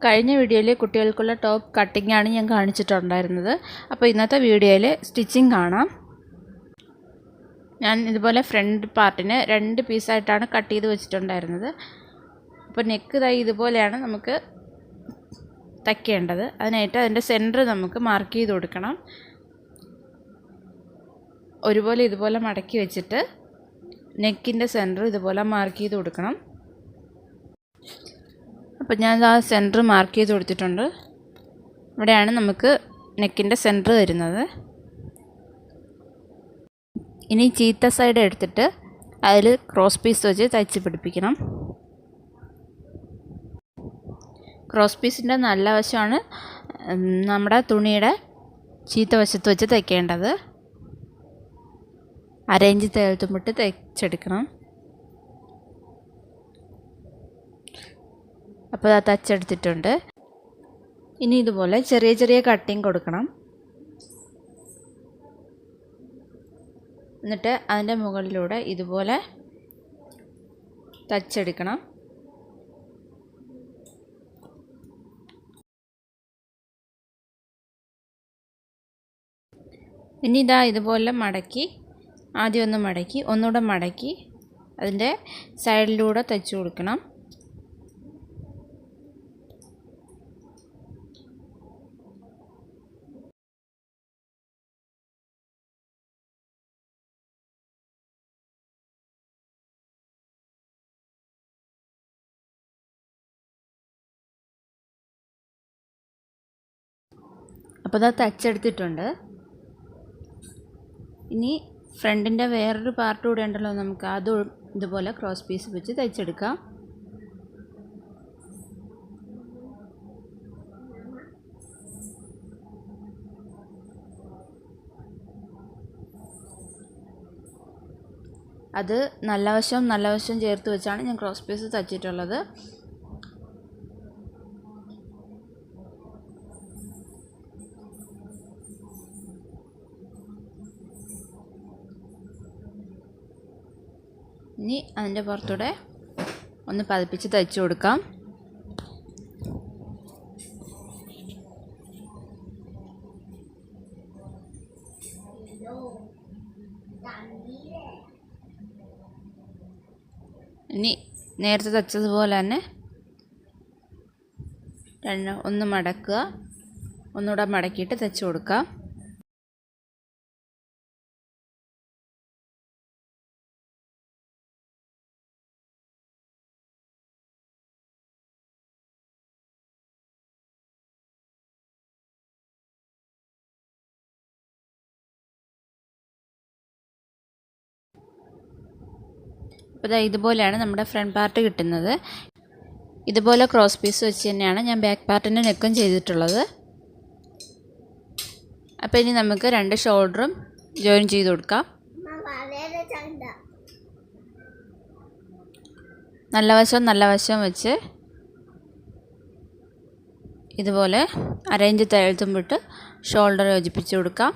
കഴിഞ്ഞ വീഡിയോയിൽ കുട്ടികൾക്കുള്ള ടോപ്പ് കട്ടിംഗ് ആണ് ഞാൻ കാണിച്ചിട്ടുണ്ടായിരുന്നത്. അപ്പോൾ ഇന്നത്തെ വീഡിയോയിൽ സ്റ്റിച്ചിങ് കാണാം. ഞാൻ ഇതുപോലെ ഫ്രണ്ട് പാർട്ടിനെ 2 പീസായിട്ടാണ് കട്ട് ചെയ്ത് വെച്ചിട്ടുണ്ടായിരുന്നത്. അപ്പോൾ നെക്ക് ഇതുപോലെയാണ് നമുക്ക് തയ്ക്കേണ്ടത്. അതിനായിട്ട് അതിൻ്റെ സെൻറ്റർ നമുക്ക് മാർക്ക് ചെയ്ത് കൊടുക്കണം. ഇതുപോലെ മടക്കി വെച്ചിട്ട് നെക്കിൻ്റെ സെൻറ്റർ ഇതുപോലെ മാർക്ക് ചെയ്ത് കൊടുക്കണം. അപ്പോൾ ഞാൻ ആ സെൻറ്റർ മാർക്ക് ചെയ്ത് കൊടുത്തിട്ടുണ്ട്. ഇവിടെയാണ് നമുക്ക് നെക്കിൻ്റെ സെൻറ്റർ വരുന്നത്. ഇനി ചീത്ത സൈഡ് എടുത്തിട്ട് അതിൽ ക്രോസ് പീസ് വെച്ച് തയ്ച്ച് പിടിപ്പിക്കണം. ക്രോസ് പീസിൻ്റെ നല്ല വശമാണ് നമ്മുടെ തുണിയുടെ ചീത്ത വശത്ത് വെച്ച് തയ്ക്കേണ്ടത്. അരയിഞ്ച് തയ്യൽത്തുമ്പിട്ട് തയ്ച്ചെടുക്കണം. അപ്പോൾ അത് തയ്ച്ചെടുത്തിട്ടുണ്ട്. ഇനി ഇതുപോലെ ചെറിയ ചെറിയ കട്ടിങ് കൊടുക്കണം. എന്നിട്ട് അതിൻ്റെ മുകളിലൂടെ ഇതുപോലെ തയ്ച്ചെടുക്കണം. ഇനി ഇതുപോലെ മടക്കി ആദ്യം ഒന്ന് മടക്കി ഒന്നുകൂടെ മടക്കി അതിൻ്റെ സൈഡിലൂടെ തയ്ച്ചു കൊടുക്കണം. അപ്പോൾ അത് തയ്ച്ചെടുത്തിട്ടുണ്ട്. ഇനി ഫ്രണ്ടിൻ്റെ വേറൊരു പാർട്ട് കൂടെ ഉണ്ടല്ലോ, നമുക്ക് അതും ഇതുപോലെ ക്രോസ് പീസ് വെച്ച് തയ്ച്ചെടുക്കാം. അത് നല്ല വശം ചേർത്ത് വെച്ചാണ് ഞാൻ ക്രോസ് പീസ് തയ്ച്ചിട്ടുള്ളത്. ഇനി അതിൻ്റെ പുറത്തൂടെ ഒന്ന് പതിപ്പിച്ച് തയ്ച്ചു കൊടുക്കാം. ഇനി നേരത്തെ തയ്ച്ചതുപോലെ തന്നെ ഒന്ന് മടക്കുക, ഒന്നുകൂടെ മടക്കിയിട്ട് തയ്ച്ചു കൊടുക്കാം. അപ്പോൾ ഇതുപോലെയാണ് നമ്മുടെ ഫ്രണ്ട് പാർട്ട് കിട്ടുന്നത്. ഇതുപോലെ ക്രോസ് പീസ് വെച്ച് തന്നെയാണ് ഞാൻ ബാക്ക് പാർട്ടിൻ്റെ നെക്കും ചെയ്തിട്ടുള്ളത്. അപ്പോൾ ഇനി നമുക്ക് 2 ഷോൾഡറും ജോയിൻ ചെയ്ത് കൊടുക്കാം. നല്ല വശം വെച്ച് ഇതുപോലെ അരയിഞ്ച് തയ്യൽത്തുമ്പിട്ട് ഷോൾഡർ യോജിപ്പിച്ച് കൊടുക്കാം.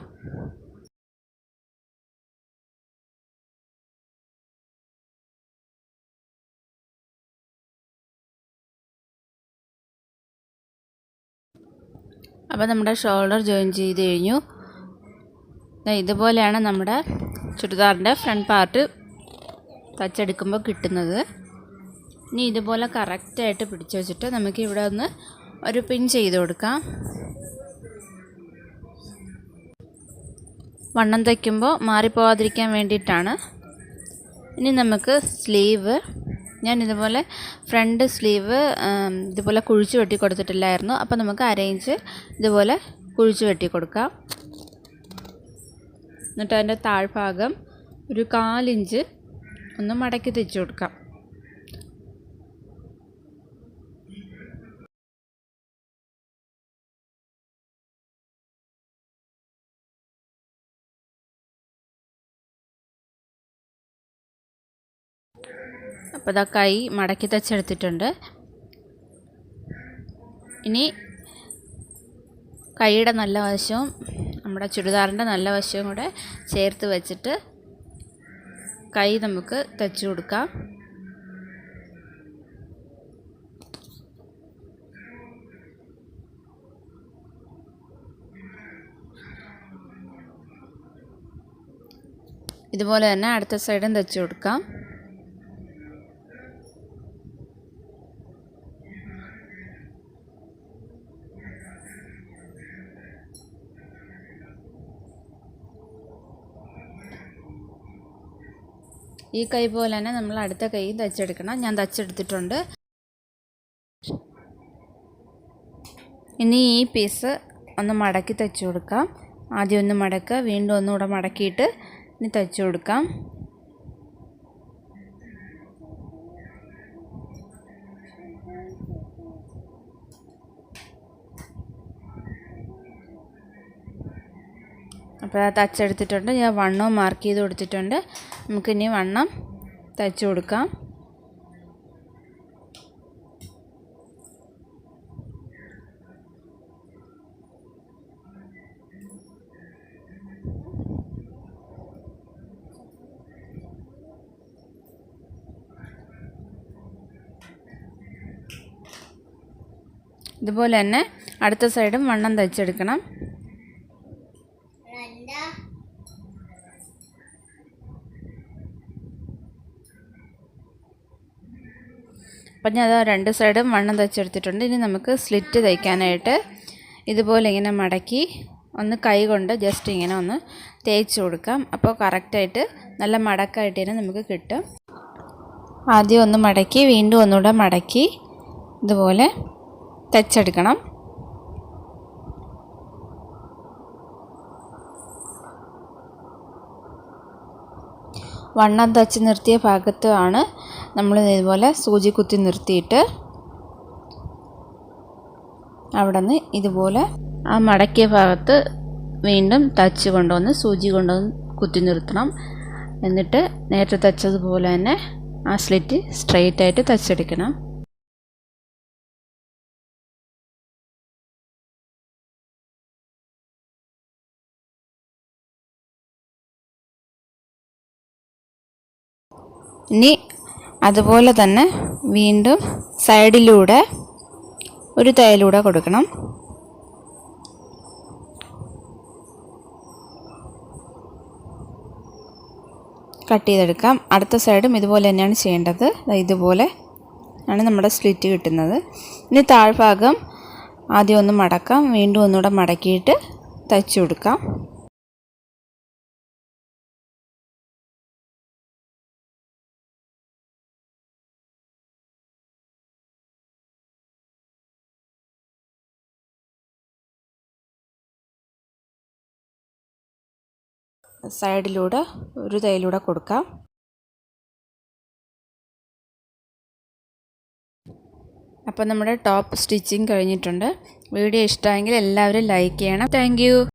അപ്പോൾ നമ്മുടെ ഷോൾഡർ ജോയിൻ ചെയ്ത് കഴിഞ്ഞു. ഇതുപോലെയാണ് നമ്മുടെ ചുരിദാറിൻ്റെ ഫ്രണ്ട് പാർട്ട് തയ്ച്ചെടുക്കുമ്പോൾ കിട്ടുന്നത്. ഇനി ഇതുപോലെ കറക്റ്റായിട്ട് പിടിച്ച് വെച്ചിട്ട് നമുക്ക് ഇവിടെ ഒന്ന് ഒരു പിൻ ചെയ്ത് കൊടുക്കാം. വണ്ണം തയ്ക്കുമ്പോൾ മാറിപ്പോവാതിരിക്കാൻ വേണ്ടിയിട്ടാണ്. ഇനി നമുക്ക് സ്ലീവ്, ഞാൻ ഇതുപോലെ ഫ്രണ്ട് സ്ലീവ് ഇതുപോലെ കുഴിച്ച് വെട്ടി കൊടുത്തിട്ടില്ലായിരുന്നു. അപ്പോൾ നമുക്ക് അരയിഞ്ച് ഇതുപോലെ കുഴിച്ച് വെട്ടി കൊടുക്കാം. എന്നിട്ട് അതിൻ്റെ താഴ്ഭാഗം ഒരു 1/4 ഇഞ്ച് ഒന്ന് മടക്കി തയ്ച്ചു കൊടുക്കാം. അപ്പോൾ കൈ മടക്കി തയ്ച്ചെടുത്തിട്ടുണ്ട്. ഇനി കൈയുടെ നല്ല വശവും നമ്മുടെ ചുരിദാറിൻ്റെ നല്ല വശവും കൂടെ ചേർത്ത് വെച്ചിട്ട് കൈ നമുക്ക് തയ്ച്ചു കൊടുക്കാം. ഇതുപോലെ തന്നെ അടുത്ത സൈഡും തയ്ച്ചു കൊടുക്കാം. ഈ കൈ പോലെ തന്നെ നമ്മൾ അടുത്ത കൈ തയ്ച്ചെടുക്കണം. ഞാൻ തയ്ച്ചെടുത്തിട്ടുണ്ട്. ഇനി ഈ പീസ് ഒന്ന് മടക്കി തയ്ച്ചു കൊടുക്കാം. ആദ്യം ഒന്ന് മടക്കുക, വീണ്ടും ഒന്നുകൂടെ മടക്കിയിട്ട് ഇനി തയ്ച്ചു കൊടുക്കാം. അപ്പോൾ അത് തയ്ച്ചെടുത്തിട്ടുണ്ട്. ഞാൻ വണ്ണവും മാർക്ക് ചെയ്ത് കൊടുത്തിട്ടുണ്ട്. നമുക്കിനി വണ്ണം തയ്ച്ചു കൊടുക്കാം. ഇതുപോലെ തന്നെ അടുത്ത സൈഡും വണ്ണം തയ്ച്ചെടുക്കണം. അപ്പം ഞാൻ രണ്ട് സൈഡും വണ്ണം തയ്ച്ചെടുത്തിട്ടുണ്ട്. ഇനി നമുക്ക് സ്ലിറ്റ് തയ്ക്കാനായിട്ട് ഇതുപോലെ ഇങ്ങനെ മടക്കി ഒന്ന് കൈ കൊണ്ട് ജസ്റ്റ് ഇങ്ങനെ ഒന്ന് തേച്ച് കൊടുക്കാം. അപ്പോൾ കറക്റ്റായിട്ട് നല്ല മടക്കായിട്ട് തന്നെ നമുക്ക് കിട്ടും. ആദ്യം ഒന്ന് മടക്കി വീണ്ടും ഒന്നുകൂടെ മടക്കി ഇതുപോലെ തയ്ച്ചെടുക്കണം. വണ്ണം തയ്ച്ച് നിർത്തിയ ഭാഗത്താണ് നമ്മൾ ഇതുപോലെ സൂചി കുത്തി നിർത്തിയിട്ട് അവിടെ നിന്ന് ഇതുപോലെ ആ മടക്കിയ ഭാഗത്ത് വീണ്ടും തയ്ച്ച് കൊണ്ടുവന്ന് സൂചി കൊണ്ടുവന്ന് കുത്തി നിർത്തണം. എന്നിട്ട് നേരത്തെ തയ്ച്ചതുപോലെ തന്നെ ആ സ്ലിറ്റ് സ്ട്രെയിറ്റ് ആയിട്ട് തയ്ച്ചെടുക്കണം. ഇനി അതുപോലെ തന്നെ വീണ്ടും സൈഡിലൂടെ ഒരു തയ്യലൂടെ കൊടുക്കണം. കട്ട് ചെയ്തെടുക്കാം. അടുത്ത സൈഡും ഇതുപോലെ തന്നെയാണ് ചെയ്യേണ്ടത്. ഇതുപോലെ ആണ് നമ്മുടെ സ്ലിറ്റ് കിട്ടുന്നത്. ഇനി താഴ്ഭാഗം ആദ്യം ഒന്ന് മടക്കാം, വീണ്ടും ഒന്നുകൂടെ മടക്കിയിട്ട് തയ്ച്ചു കൊടുക്കാം. സൈഡിലൂടെ ഒരു തയ്യലൂടെ കൊടുക്കാം. അപ്പോൾ നമ്മുടെ ടോപ്പ് സ്റ്റിച്ചിങ് കഴിഞ്ഞിട്ടുണ്ട്. വീഡിയോ ഇഷ്ടമായെങ്കിൽ എല്ലാവരും ലൈക്ക് ചെയ്യണം. Thank you.